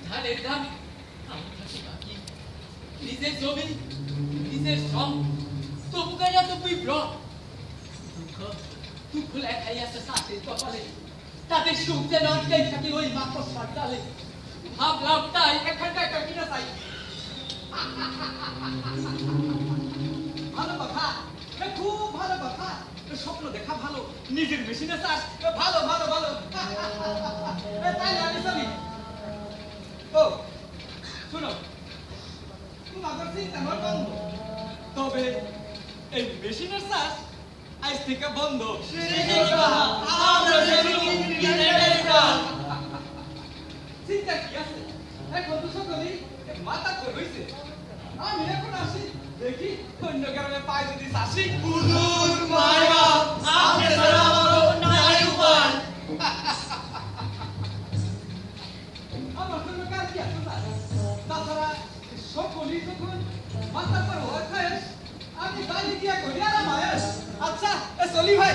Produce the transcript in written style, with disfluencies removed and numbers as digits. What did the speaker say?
ধানের ধান আমার কাছে বাকি নিজের জমি নিজের সব তবু গাইয়া তো বিভ্রম দুঃখ দুঃখ লেখাই আছে সাথের কপালে তাদের সুখ যেন অটকাই থাকে ওই মাকড়সার ডালে ভাবলাম তাই এখানটা একটা কিনা চাই ভালো কথা খুব ভালো কথা স্বপ্ন দেখা ভালো নিজের মেশিনে চাষ ভালো ভালো ভালো তাই আমি চলি ও শুনো তোমাদের চিন্তা নয় বন্ধ তবে এই মেশিনের চাষ আজ থেকে বন্ধ চিন্তা কি আছে এখন তো সকলেই মাথা করে হয়েছে আমি এখন আসি দেখি অন্য গ্রামে পাই যদি চাষি হুজুর মায়া আপনি ছাড়া আমার নাই উপায় আমার কোনো কাজ কি আছে তাছাড়া সকলেই যখন মাথা করে হয় খায় আমি বাড়ি গিয়া করি আরাম হয় আচ্ছা চলি ভাই